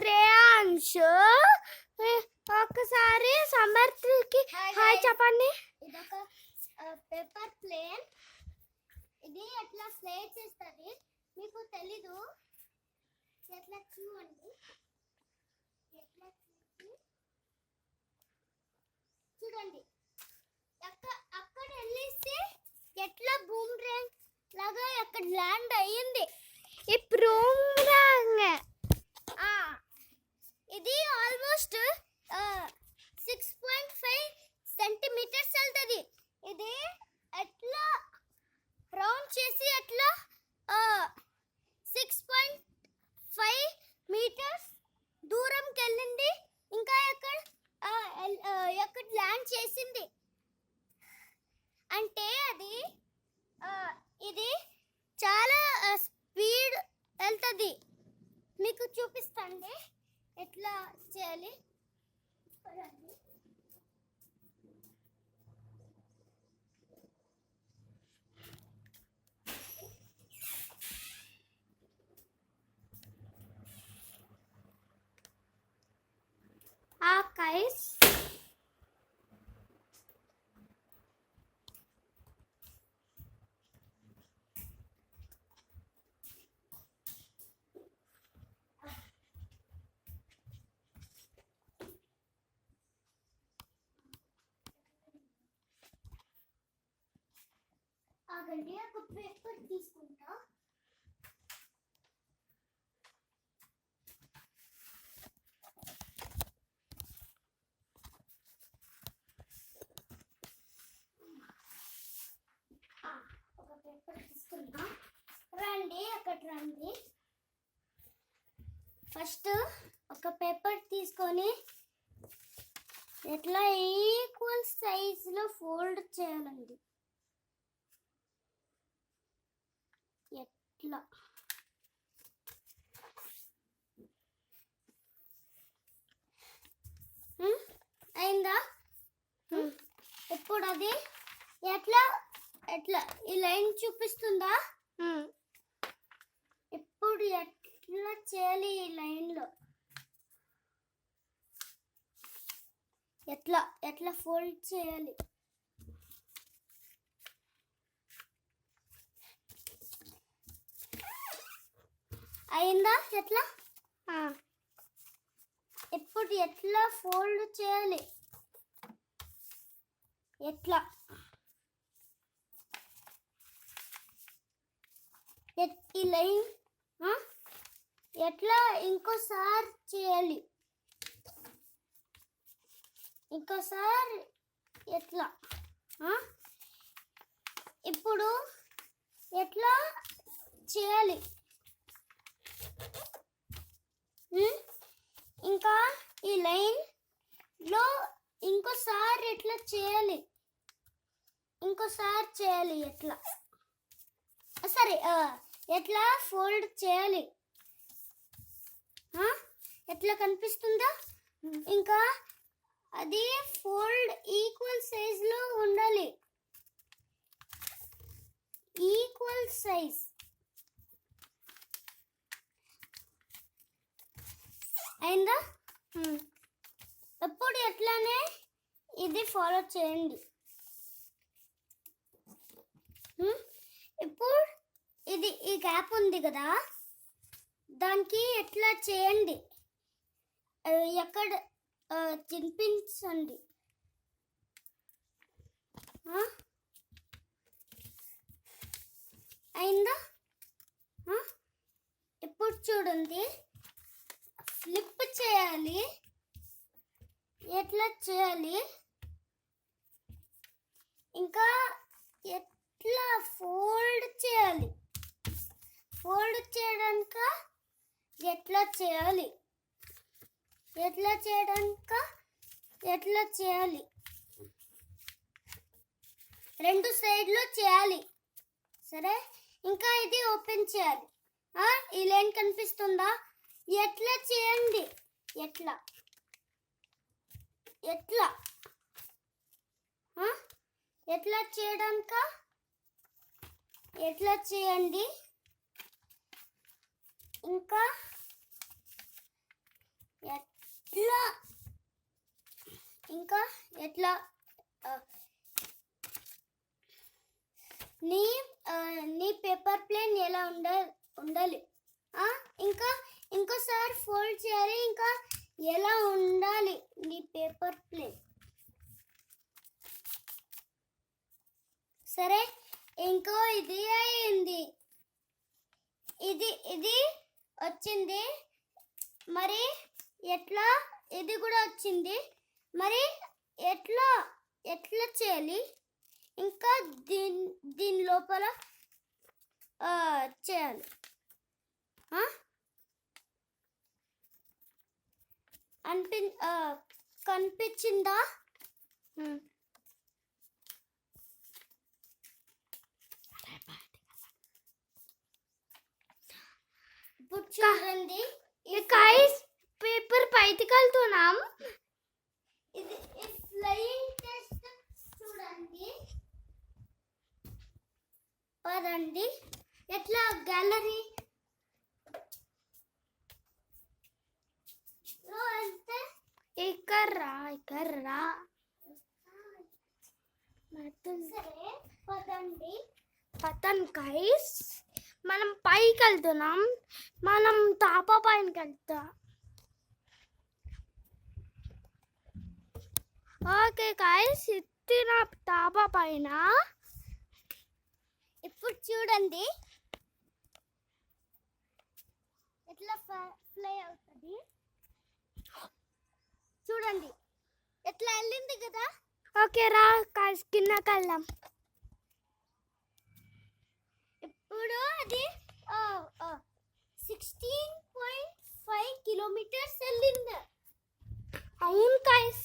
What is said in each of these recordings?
రేయాన్ష్ ఒకసారి సమర్థకి హాయ్ చెప్పండి. ఇదొక పేపర్ ప్లేన్. ఇది ఎట్లా ప్లే చేస్తుంది మీకు తెలీదు. ఎట్లా చూడండి, ఎట్లా చూడండి. అక్కడ వెళ్ళేసి ఎట్లా బూమ్రాంగ్ లాగా అక్కడ ల్యాండ్ అయ్యింది. ఈ బూమ్రాంగ్ ఇది ఆల్మోస్ట్ 6.5 సెంటీమీటర్స్ వెళ్తుంది. ఇది ఎట్లా రౌండ్ చేసి ఎట్లా 6.5 మీటర్స్ దూరంకి వెళ్ళింది. ఇంకా ఎక్కడ ల్యాండ్ చేసింది అంటే ఇది చాలా స్పీడ్ వెళ్తుంది. మీకు చూపిస్తాండి ఎట్లా చేయాలి. guys, ఆగండి, ఒక పేపర్ తీసుకుంటా. ఒక పేపర్ తీసుకుంటా. రండి, అక్కడ రండి. ఫస్ట్ ఒక పేపర్ తీసుకొని ఎట్లా ఈక్వల్ సైజులో ఫోల్డ్ చేయాలండి. ఎట్లా అయిందా? ఇప్పుడు అది ఎట్లా ఎట్లా ఈ లైన్ చూపిస్తుందా? ఇప్పుడు ఎట్లా చేయాలి? ఈ లైన్లో ఎట్లా ఎట్లా ఫోల్డ్ చేయాలి? అయిందా? ఎట్లా ఇప్పుడు ఎట్లా ఫోల్డ్ చేయాలి? ఎట్లా ఈ లైన్ ఎట్లా ఇంకోసారి చేయాలి? ఇంకోసారి ఎట్లా? ఇప్పుడు ఎట్లా చేయాలి? ఇంకా ఈ లైన్లో ఇంకోసారి ఎట్లా చేయాలి? ఇంకోసారి చేయాలి. ఎట్లా సరే ఎట్లా ఫోల్డ్ చేయాలి? ఎట్లా కనిపిస్తుందా? ఇంకా అది ఫోల్డ్ ఈక్వల్ సైజ్లో ఉండాలి. ఈక్వల్ సైజ్ అయిందా? ఎప్పుడు ఎట్లానే ఇది ఫాలో చేయండి. ఇప్పుడు ఇది ఈ గ్యాప్ ఉంది కదా, దానికి ఎట్లా చేయండి. ఎక్కడ తినిపించండి. అయిందా? ఇప్పుడు చూడండి, ఫ్లిప్ చేయాలి. ఎట్లా చేయాలి? ఇంకా ఎట్లా ఫోల్డ్ చేయాలి? ఫోల్డ్ చేయడానికి ఎట్లా చేయాలి? ఎట్లా చేయడానికి ఎట్లా చేయాలి? రెండు సైడ్లో చేయాలి. సరే, ఇంకా ఇది ఓపెన్ చేయాలి. ఈ లైన్ కనిపిస్తుందా? ఎట్లా చేయండి. ఎట్లా ఎట్లా ఎట్లా చేయడానికి ఎట్లా చేయండి. ఇంకా ఎట్లా నీ నీ పేపర్ ప్లేన్ ఎలా ఉండాలి ఇంకా ఇంకోసారి ఫోల్డ్ చేయాలి ఇంకా ఎలా ఉండాలి నీ పేపర్ ప్లేన్. సరే ఇంకో ఇది అయింది, ఇది వచ్చింది, మరి ఎట్లా ఇది కూడా వచ్చింది, మరి ఎట్లా చేయాలి ఇంకా దీని లోపల చేయాలి. కనిపించిందా? ఇప్పుడు చూడండి గాయ్స్ పేపర్ పైకి వెళ్తున్నాం. ఇది ఫ్లయింగ్ టెస్ట్ చూడండి. పదండి ఎట్లా గ్యాలరీ లో వెళ్తే ఇక్కడ రా సరే పదండి. పతన్ గైస్ మనం పైకి వెళ్తున్నాం, మనం తాపా పైనకి వెళ్తాం. ఓకే గైస్ ఎత్తిన తాపా పైన. ఇప్పుడు చూడండి ఎట్లా ఫ్లై అవుతుంది. చూడండి ఎట్లా వెళ్ళింది కదా. ఓకే రా గైస్ కిందకి వెళ్దాం. ఇప్పుడు అది 16.5 కిలోమీటర్స్ వెళ్ళింది. అవును గైస్.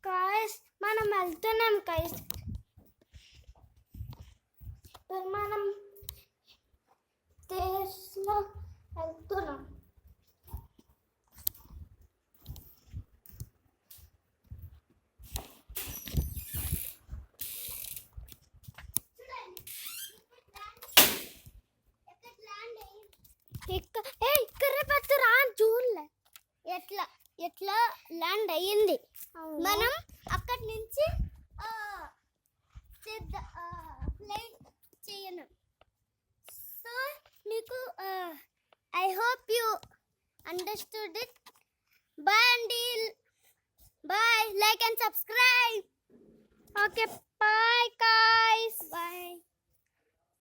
గైస్ మనం వెళ్తున్నాం గైస్. ఇప్పుడు మనం దేశంలో వెళ్తున్నాం. ఇక్కడ పెద్దరా చూడలే ఎట్లా ల్యాండ్ అయ్యింది. మనం అక్కడి నుంచి ఫ్లైట్ చేయను. సో మీకు I hope you understood it. Bye అండి, bye, like and subscribe. Okay bye.